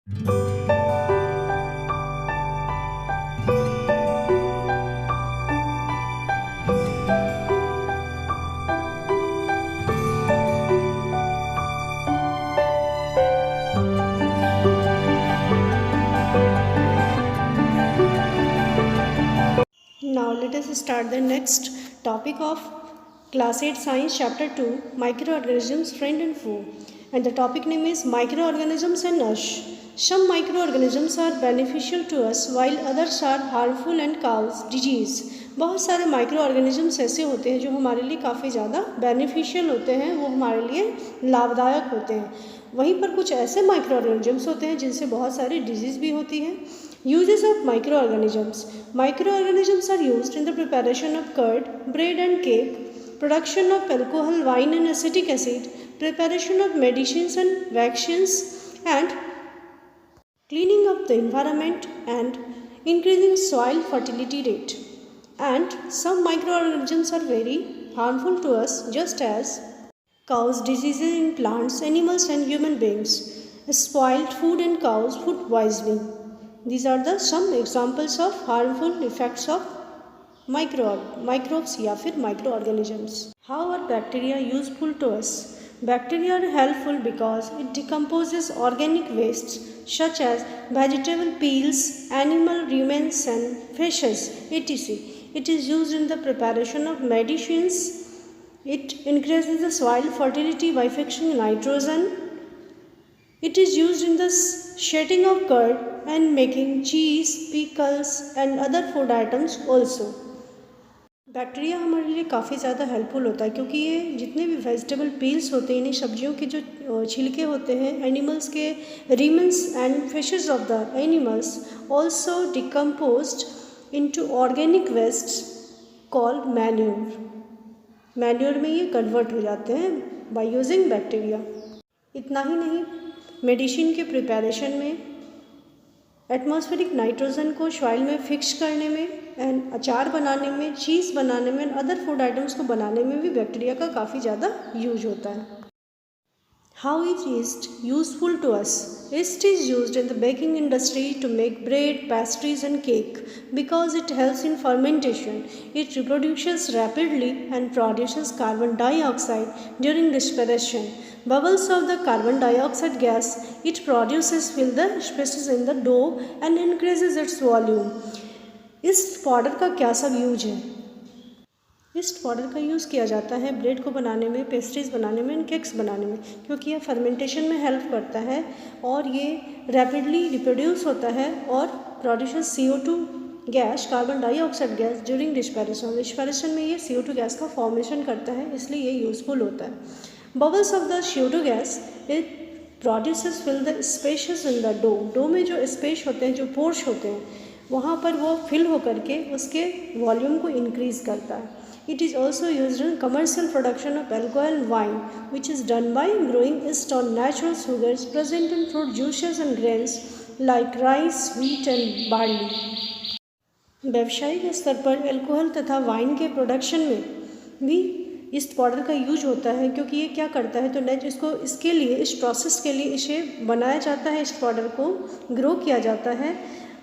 Now let us start the next topic of Class 8 Science Chapter 2 Microorganisms Friend and Foe, and the topic name is Microorganisms and us. Some microorganisms are beneficial to us while others are harmful and cause disease. बहुत सारे micro organisms ऐसे होते हैं जो हमारे लिए काफ़ी ज़्यादा बेनिफिशियल होते हैं, वो हमारे लिए लाभदायक होते हैं. वहीं पर कुछ ऐसे माइक्रो ऑर्गेनिजम्स होते हैं जिनसे बहुत सारी डिजीज़ भी होती है. Uses of microorganisms. Microorganisms are used in the preparation of curd, bread and cake, production of alcohol, wine and acetic acid, preparation of medicines and vaccines, and cleaning of the environment and increasing soil fertility rate. And some microorganisms are very harmful to us, just as cause diseases in plants, animals and human beings. Spoiled food and cause food poisoning. These are the some examples of harmful effects of microbes या फिर microorganisms. How are bacteria useful to us? Bacteria are helpful because it decomposes organic wastes such as vegetable peels, animal remains and fishes, etc. It is used in the preparation of medicines. It increases the soil fertility by fixing nitrogen. It is used in the shedding of curd and making cheese, pickles and other food items also. Bacteria हमारे लिए काफ़ी ज़्यादा helpful होता है क्योंकि ये जितने भी वेजिटेबल पील्स होते हैं, इन्हीं सब्जियों के जो छिलके होते हैं, एनिमल्स के remains and fishes of the animals also decomposed into organic wastes called manure. Manure में ये कन्वर्ट हो जाते हैं बाय यूजिंग बैक्टीरिया. इतना ही नहीं, मेडिसिन के प्रिपरेशन में, एटमॉस्फेरिक नाइट्रोजन को सॉइल में फिक्स करने में एंड अचार बनाने में, चीज़ बनाने में, अदर फूड आइटम्स को बनाने में भी बैक्टीरिया का काफ़ी ज़्यादा यूज होता है. How is yeast useful to us? Yeast is used in the baking industry to make bread, pastries and cake because it helps in fermentation. It reproduces rapidly and produces carbon dioxide during respiration. Bubbles of the carbon dioxide gas it produces fill the spaces in the dough and increases its volume. yeast powder का क्या सब use है? yeast powder का use किया जाता है bread को बनाने में, पेस्ट्रीज बनाने में एंड केक्स बनाने में, क्योंकि यह फर्मेंटेशन में हेल्प करता है और ये रैपिडली रिप्रोड्यूस होता है और produces CO2 gas, carbon dioxide gas during respiration में ये CO2 गैस का फॉर्मेशन करता है, इसलिए ये यूज़फुल होता है. Bubbles of the CO2 gas it produces fill the spaces in the dough में जो स्पेस होते हैं, जो पोर्स होते हैं, वहाँ पर वो फिल होकर के उसके वॉल्यूम को इंक्रीज़ करता है. It is also used in commercial production of alcohol and wine, which is done by growing yeast on natural sugars present in fruit juices and grains like rice, wheat and barley. व्यावसायिक स्तर पर alcohol तथा wine के production में भी east powder का use होता है, क्योंकि ये क्या करता है, तो इसके लिए, इस प्रोसेस के लिए इसे बनाया जाता है, ईस्ट पाउडर को ग्रो किया जाता है,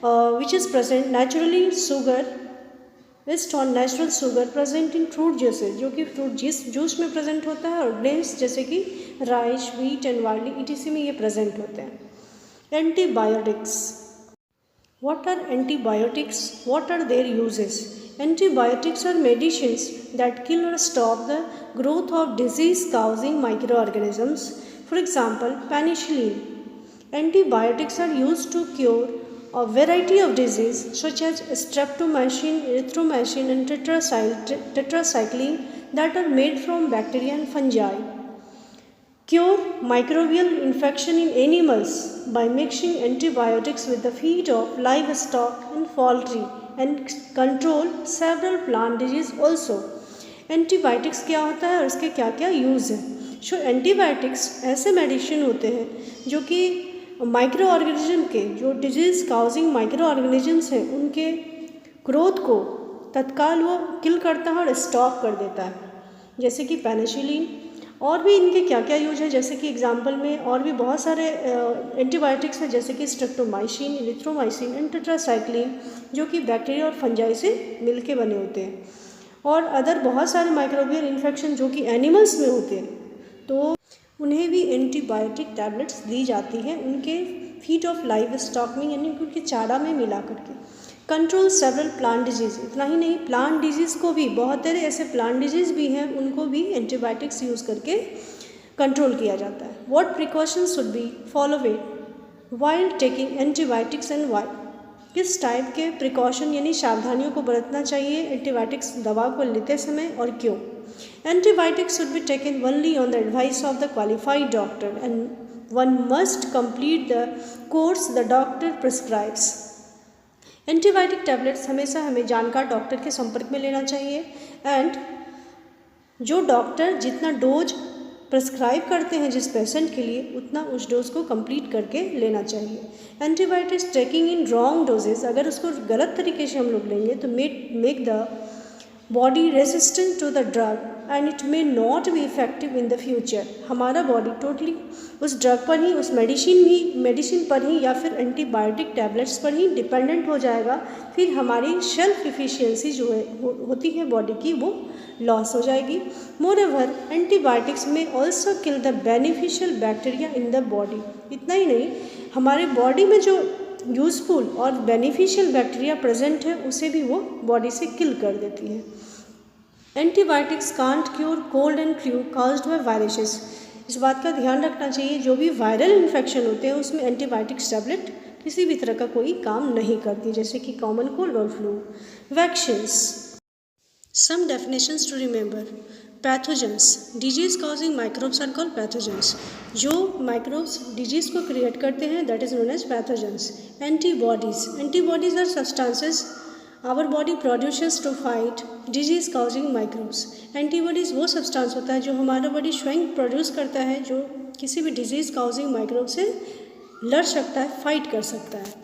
which is present naturally sugar based on natural sugar present in fruit juices, जो कि फ्रूट जूस में प्रेजेंट होता है, और ग्रेन्स जैसे कि rice, wheat and barley etc में ये प्रेजेंट होते हैं. Antibiotics. What are antibiotics? What are their uses? Antibiotics are medicines that kill or stop the growth of disease-causing microorganisms. For example, penicillin. Antibiotics are used to cure a variety of diseases such as streptomycin, erythromycin, and tetracycline that are made from bacteria and fungi. Cure microbial infection in animals by mixing antibiotics with the feed of livestock and poultry and control several plant disease also. Antibiotics क्या होता है और इसके क्या क्या use है? सो antibiotics ऐसे medicine होते हैं जो कि माइक्रो ऑर्गेनिज्म के, जो डिजीज़ काउजिंग माइक्रो ऑर्गेनिजम्स हैं, उनके ग्रोथ को तत्काल वो किल करता है और स्टॉप कर देता है, जैसे कि पेनिसिलिन. और भी इनके क्या क्या यूज है, जैसे कि एग्जाम्पल में और भी बहुत सारे एंटीबायोटिक्स हैं, जैसे कि स्ट्रेप्टोमाइसिन, इरिथ्रोमाइसिन एंड टेट्रासाइक्लिन, जो कि बैक्टीरिया और फंजाई से मिलके बने होते हैं, और अदर बहुत सारे माइक्रोबियल इन्फेक्शन जो कि एनिमल्स में होते हैं, तो उन्हें भी एंटीबायोटिक टैबलेट्स दी जाती हैं उनके फीड ऑफ लाइव स्टॉक में, यानी उनके चारा में मिला करके। कंट्रोल सेवरल प्लांट डिजीज़, इतना ही नहीं, प्लांट डिजीज़ को भी, बहुत सारे ऐसे प्लांट डिजीज़ भी हैं, उनको भी एंटीबायोटिक्स यूज़ करके कंट्रोल किया जाता है। What precautions should be followed while taking antibiotics and why, किस टाइप के प्रिकॉशन यानी सावधानियों को बरतना चाहिए एंटीबायोटिक्स दवा को लेते समय और क्यों। Antibiotics should be taken only on the advice of the qualified doctor and one must complete the course the doctor prescribes. Antibiotic tablets हमेशा हमें जानकार डॉक्टर के संपर्क में लेना चाहिए, एंड जो डॉक्टर जितना डोज प्रिस्क्राइब करते हैं जिस पेशेंट के लिए, उतना उस डोज को कंप्लीट करके लेना चाहिए। Antibiotics taking in wrong dosages, अगर उसको गलत तरीके से हम लोग लेंगे तो make the body resistant to the drug and it may not be effective in the future. हमारा बॉडी टोटली उस ड्रग पर ही, उस मेडिसिन पर ही या फिर एंटीबायोटिक टैबलेट्स पर ही डिपेंडेंट हो जाएगा, फिर हमारी सेल्फ इफिशियंसी जो है होती है बॉडी की, वो लॉस हो जाएगी। मोreover एंटीबायोटिक्स में also kill the beneficial bacteria in the body. इतना ही नहीं, हमारे बॉडी में जो यूज़फुल और बेनिफिशियल बैक्टीरिया प्रेजेंट है उसे भी वो बॉडी से किल कर देती है। Antibiotics can't cure cold and flu caused by viruses, इस बात का ध्यान रखना चाहिए, जो भी वायरल इन्फेक्शन होते हैं उसमें एंटीबायोटिक्स टैबलेट किसी भी तरह का कोई काम नहीं करती, जैसे कि कॉमन कोल्ड और flu. Vaccines, some definitions to remember. Pathogens, disease causing microbes are called pathogens, जो माइक्रोब्स डिजीज को क्रिएट करते हैं that is known as pathogens. Antibodies, antibodies are substances our body produces to fight disease causing microbes. Antibodies वो substance होता है जो हमारा body स्वयं प्रोड्यूस करता है, जो किसी भी डिजीज़ कॉजिंग माइक्रोब से लड़ सकता है, फाइट कर सकता है।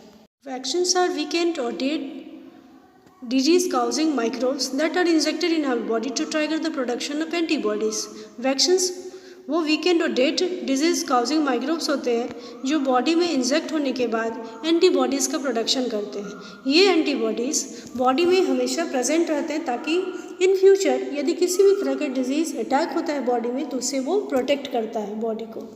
वैक्सीन्स आर वीकेंड और dead disease causing microbes that are injected in our body to trigger the production of antibodies. Vaccines वो वीकेंड और डेड डिजीज़ काउजिंग माइक्रोब्स होते हैं जो बॉडी में इंजेक्ट होने के बाद एंटीबॉडीज़ का प्रोडक्शन करते हैं। ये एंटीबॉडीज़ बॉडी में हमेशा प्रेजेंट रहते हैं ताकि इन फ्यूचर यदि किसी भी तरह का डिजीज़ अटैक होता है बॉडी में तो उससे वो प्रोटेक्ट करता है बॉडी को।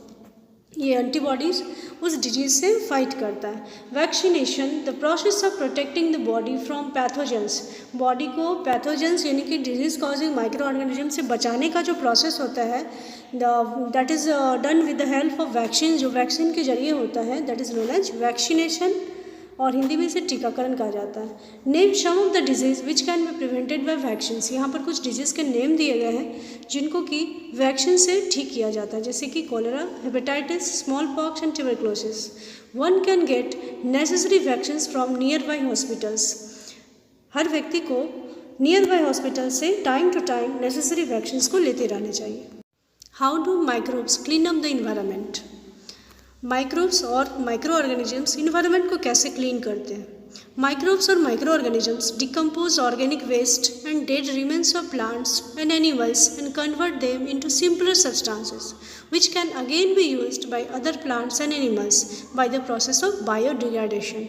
ये एंटीबॉडीज़ उस डिजीज़ से फाइट करता है। Vaccination, the process of protecting the body from pathogens, body को पैथोजेंस यानी कि डिजीज़ कॉजिंग माइक्रो ऑर्गेनिज्म से बचाने का जो प्रोसेस होता है that is done with the help of vaccine, जो वैक्सीन के जरिए होता है that is known as vaccination, और हिंदी में इसे टीकाकरण कहा जाता है। Name some of the diseases which can be prevented by vaccines, यहाँ पर कुछ डिजीज़ के नेम दिए गए हैं जिनको कि वैक्सीन से ठीक किया जाता है, जैसे कि cholera, hepatitis, small pox and tuberculosis. One can get necessary vaccine from near by hospitals, हर व्यक्ति को नियर बाई हॉस्पिटल से time to time necessary vaccine को लेते रहने चाहिए। How do microbes clean up the environment, microbes और micro organisms environment को कैसे क्लीन करते हैं। माइक्रोब्स और micro organisms decompose organic waste and dead remains of plants and animals and convert them into simpler substances which can again be used by other plants and animals by the process of biodegradation।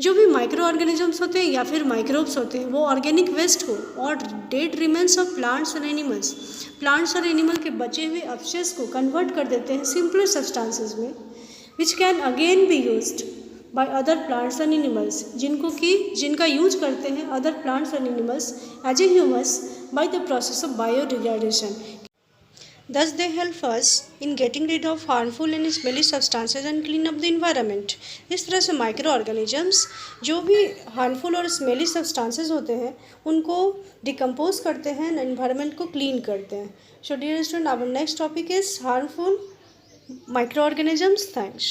जो भी micro organisms होते हैं या फिर microbes होते हैं वो organic waste को और डेड रिमेन्स ऑफ प्लांट्स और एनिमल्स, प्लांट्स और एनिमल के बचे हुए अवशेष को कन्वर्ट कर देते हैं सिंपलर सब्सटेंसेस में which can again be used by other plants and animals, जिनका यूज करते हैं other plants and animals as a humus by the process of biodegradation। Thus they help us in getting rid of harmful and smelly substances and clean up the environment। इस तरह से micro organisms जो भी harmful और smelly substances होते हैं उनको decompose करते हैं, एनवायरनमेंट को क्लीन करते हैं। So dear student, our next topic is harmful microorganisms। Thanks।